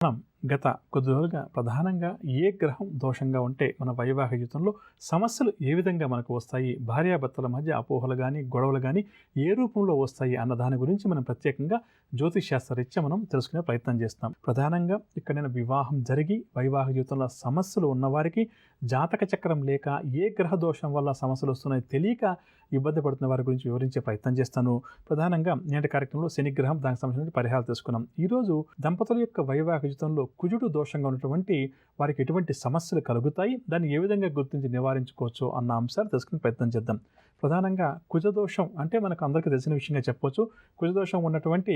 మనం గత కొద్ది రోజులుగా ప్రధానంగా ఏ గ్రహం దోషంగా ఉంటే మన వైవాహిక జీవితంలో సమస్యలు ఏ విధంగా మనకు వస్తాయి, భార్యాభర్తల మధ్య అపోహలు కానీ గొడవలు కానీ ఏ రూపంలో వస్తాయి అన్న దాని గురించి మనం ప్రత్యేకంగా జ్యోతిష్ శాస్త్రరీత్యా మనం తెలుసుకునే ప్రయత్నం చేస్తాం. ప్రధానంగా ఇక్కడ నేను వివాహం జరిగి వైవాహిక జీవితంలో సమస్యలు ఉన్నవారికి జాతక చక్రం లేక ఏ గ్రహ దోషం వల్ల సమస్యలు వస్తున్నాయో తెలియక ఇబ్బంది పడుతున్న వారి గురించి వివరించే ప్రయత్నం చేస్తాను. ప్రధానంగా నేటి కార్యక్రమంలో శనిగ్రహం, దానికి సంబంధించిన పరిహారాలు తెలుసుకున్నాం. ఈరోజు దంపతుల యొక్క వైవాహిక జీవితంలో కుజుడు దోషంగా ఉన్నటువంటి వారికి ఎటువంటి సమస్యలు కలుగుతాయి, దాన్ని ఏ విధంగా గుర్తించి నివారించుకోవచ్చు అన్న అంశాలు తెలుసుకునే ప్రయత్నం చేద్దాం. ప్రధానంగా కుజదోషం అంటే మనకు అందరికీ తెలిసిన విషయంగా చెప్పొచ్చు. కుజదోషం ఉన్నటువంటి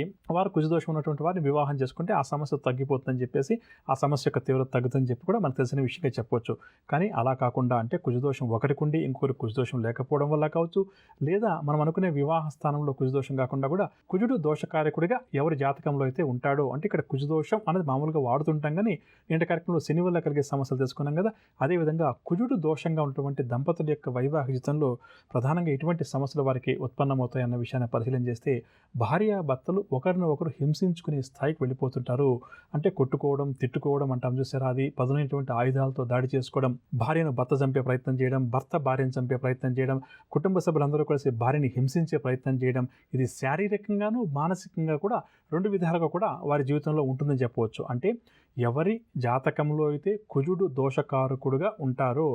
వారిని వివాహం చేసుకుంటే ఆ సమస్య తగ్గిపోతుందని చెప్పేసి ఆ సమస్య యొక్క తీవ్రత తగ్గుతుందని చెప్పి కూడా మనకు తెలిసిన విషయంగా చెప్పొచ్చు. కానీ అలా కాకుండా అంటే కుజదోషం ఒకటికుండి ఇంకొకరి కుజదోషం లేకపోవడం వల్ల కావచ్చు, లేదా మనం అనుకునే వివాహ స్థానంలో కుజదోషం కాకుండా కూడా కుజుడు దోషకారకుడిగా ఎవరి జాతకంలో అయితే ఉంటాడో, అంటే ఇక్కడ కుజదోషం అనేది మామూలుగా వాడుతుంటాం కానీ నేటి కార్యక్రమంలో శని వల్ల కలిగే సమస్యలు తెలుసుకున్నాం కదా. అదేవిధంగా కుజుడు దోషంగా ఉన్నటువంటి దంపతుల యొక్క వైవాహిక జీవితంలో ప్రధానంగా ఎటువంటి సమస్యలు వారికి ఉత్పన్నమవుతాయి అన్న విషయాన్ని పరిశీలన చేస్తే భార్యాభర్తలు ఒకరిని ఒకరు హింసించుకునే స్థాయికి వెళ్ళిపోతుంటారు. అంటే కొట్టుకోవడం, తిట్టుకోవడం అంటాం చూసారా, అది పదునైనటువంటి ఆయుధాలతో దాడి చేసుకోవడం, భార్యను భర్త చంపే ప్రయత్నం చేయడం, భర్త భార్యను చంపే ప్రయత్నం చేయడం, కుటుంబ సభ్యులందరూ కలిసి భార్యని హింసించే ప్రయత్నం చేయడం, ఇది శారీరకంగాను మానసికంగా కూడా రెండు విధాలుగా కూడా వారి జీవితంలో ఉంటుందని చెప్పవచ్చు. అంటే ఎవరి జాతకంలో అయితే కుజుడు దోషకారకుడుగా ఉంటారో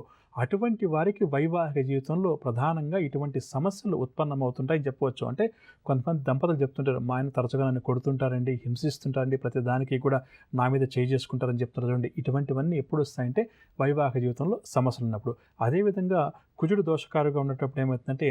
అటువంటి వారికి వైవాహిక జీవితంలో ప్రధానంగా ఇటువంటి సమస్యలు ఉత్పన్నమవుతుంటాయని చెప్పవచ్చు. అంటే కొంతమంది దంపతులు చెప్తుంటారు, మా ఆయన తరచుగా నన్ను కొడుతుంటారండి, హింసిస్తుంటారండి, ప్రతి దానికి కూడా నా మీద చేయి చేసుకుంటారని చెప్తున్నారు చూడండి. ఇటువంటివన్నీ ఎప్పుడు వస్తాయంటే వైవాహిక జీవితంలో సమస్యలు ఉన్నప్పుడు. అదేవిధంగా కుజుడు దోషకారుగా ఉన్నప్పుడు ఏమవుతుందంటే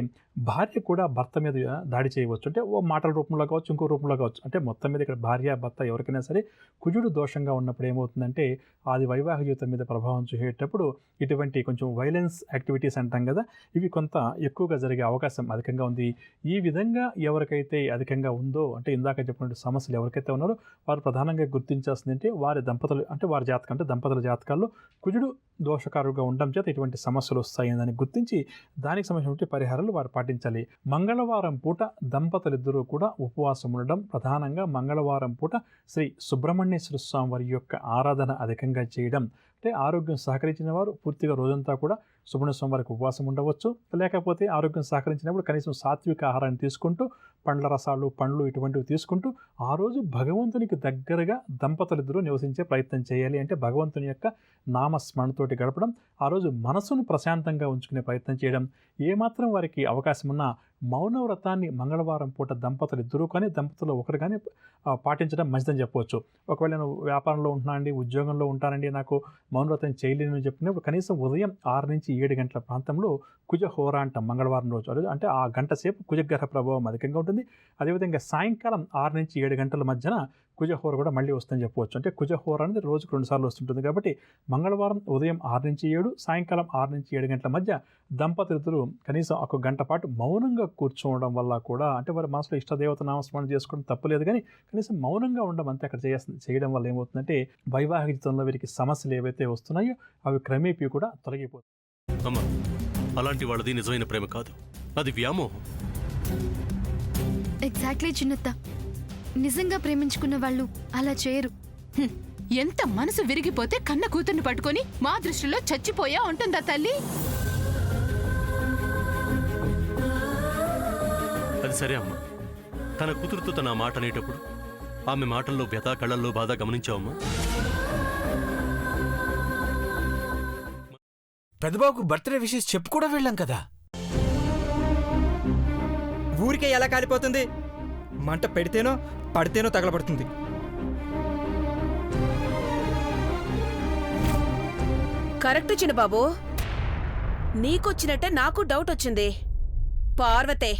భార్య కూడా భర్త మీద దాడి చేయవచ్చు. అంటే ఓ మాటల రూపంలో కావచ్చు, ఇంకో రూపంలో కావచ్చు. అంటే మొత్తం మీద ఇక్కడ భార్య భర్త ఎవరికైనా సరే కుజుడు దోషంగా ఉన్నప్పుడు ఏమవుతుందంటే అది వైవాహిక జీవితం మీద ప్రభావం చూసేటప్పుడు ఇటువంటి కొంచెం వైలెన్స్ యాక్టివిటీస్ అంటాం కదా, ఇవి కొంత ఎక్కువగా జరిగే అవకాశం అధికంగా ఉంది. ఈ విధంగా ఎవరికైతే అధికంగా ఉందో, అంటే ఇందాక చెప్పినటువంటి సమస్యలు ఎవరికైతే ఉన్నారో వారు ప్రధానంగా గుర్తించాల్సింది అంటే వారి దంపతులు, అంటే వారి జాతకం, అంటే దంపతుల జాతకాల్లో కుజుడు దోషకారుగా ఉండడం చేత ఇటువంటి సమస్యలు వస్తాయి అని గుర్తించి దానికి సంబంధించిన పరిహారాలు వారు పాటించాలి. మంగళవారం పూట దంపతులిద్దరూ కూడా ఉపవాసం ఉండడం, ప్రధానంగా మంగళవారం పూట శ్రీ సుబ్రహ్మణ్యేశ్వర స్వామి వారి యొక్క ఆరాధన అధికంగా చేయడం. అంటే ఆరోగ్యం సహకరించిన వారు పూర్తిగా రోజంతా కూడా సుబ్రహ్మణ్య స్వామి వారికి ఉపవాసం ఉండవచ్చు. లేకపోతే ఆరోగ్యం సహకరించినప్పుడు కనీసం సాత్విక ఆహారాన్ని తీసుకుంటూ పండ్ల రసాలు, పండ్లు ఇటువంటివి తీసుకుంటూ ఆ రోజు భగవంతునికి దగ్గరగా దంపతులిద్దరూ నివసించే ప్రయత్నం చేయాలి. అంటే భగవంతుని యొక్క నామస్మరణతోటి గడపడం, ఆ రోజు మనసును ప్రశాంతంగా ఉంచుకునే ప్రయత్నం చేయడం. ఏమాత్రం వారికి అవకాశం ఉన్నా మౌనవ్రతాన్ని మంగళవారం పూట దంపతులు కానీ దంపతులు ఒకరు కానీ పాటించడం మంచిదని చెప్పవచ్చు. ఒకవేళ నేను వ్యాపారంలో ఉంటున్నానండి, ఉద్యోగంలో ఉంటానండి, నాకు మౌనవ్రతం చేయలేని చెప్పినప్పుడు కనీసం ఉదయం 6 నుంచి 7 గంటల ప్రాంతంలో కుజహోర అంటాం మంగళవారం రోజు. అంటే ఆ గంట సేపు కుజగ్రహ ప్రభావం అధికంగా ఉంటుంది. అదేవిధంగా సాయంకాలం 6 నుంచి 7 గంటల మధ్యన కుజహోర కూడా మళ్ళీ వస్తుందని చెప్పవచ్చు. అంటే కుజహోర అనేది రోజుకు 2 సార్లు వస్తుంటుంది. కాబట్టి మంగళవారం ఉదయం 6 నుంచి 7, సాయంకాలం 6 నుంచి 7 గంటల మధ్య దంపతులిద్దరూ కనీసం ఒక గంట పాటు మౌనంగా కూర్చోవడం వల్ల కూడా, అంటే వారి మనసులో ఇష్టదేవత నామస్మరణ చేసుకోవడం తప్పులేదు, కానీ కనీసం మౌనంగా ఉండడం అంతే అక్కడ చేయడం వల్ల ఏమవుతుందంటే వైవాహిక జీవితంలో వీరికి సమస్యలు ఏవైతే వస్తున్నాయో అవి క్రమేపీ కూడా తొలగిపోతాయి. అమ్మా, అలాంటి వాళ్ళది నిజమైన ప్రేమ కాదు, అది వ్యామోహం. ఎగ్జాక్ట్లీ చిన్నత్త, నిజంగా ప్రేమించుకున్న వాళ్ళు అలా చేయరు. ఎంత మనసు విరిగిపోతే కన్న కూతుర్ని పట్టుకొని మా దృష్టిలో చచ్చిపోయా ఉంటుందా తల్లి? అది సరే అమ్మా, తన కూతురుతో తన మాట అనేటప్పుడు ఆమె మాటల్లో వ్యథ, కళ్ళల్లో బాధ గమనించావమ్మా? పెద్దబాబుకు బర్త్డే విషెస్ చెప్పు కూడా వెళ్ళాం కదా. ఊరికే ఎలా కాలిపోతుంది? మంట పెడితేనో పడితేనో తగలబడుతుంది. కరెక్ట్ చిన్నబాబు, నీకొచ్చినట్టే నాకు డౌట్ వచ్చింది. పార్వతే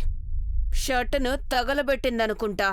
షర్టును తగలబెట్టిందనుకుంటా.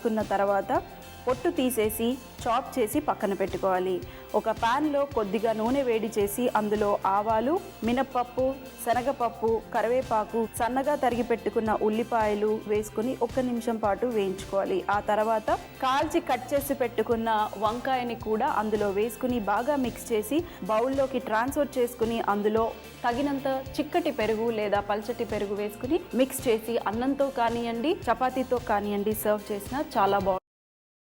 తీసుకున్న తర్వాత పొట్టు తీసేసి చాప్ చేసి పక్కన పెట్టుకోవాలి. ఒక ప్యాన్లో కొద్దిగా నూనె వేడి చేసి అందులో ఆవాలు, మినప్పప్పు, శనగపప్పు, కరివేపాకు, సన్నగా తరిగి పెట్టుకున్న ఉల్లిపాయలు వేసుకుని 1 నిమిషం పాటు వేయించుకోవాలి. ఆ తర్వాత కాల్చి కట్ చేసి పెట్టుకున్న వంకాయని కూడా అందులో వేసుకుని బాగా మిక్స్ చేసి బౌల్లోకి ట్రాన్స్ఫర్ చేసుకుని అందులో తగినంత చిక్కటి పెరుగు లేదా పల్చటి పెరుగు వేసుకుని మిక్స్ చేసి అన్నంతో కానివ్వండి, చపాతీతో కానివ్వండి సర్వ్ చేసినా చాలా బాగుంటుంది.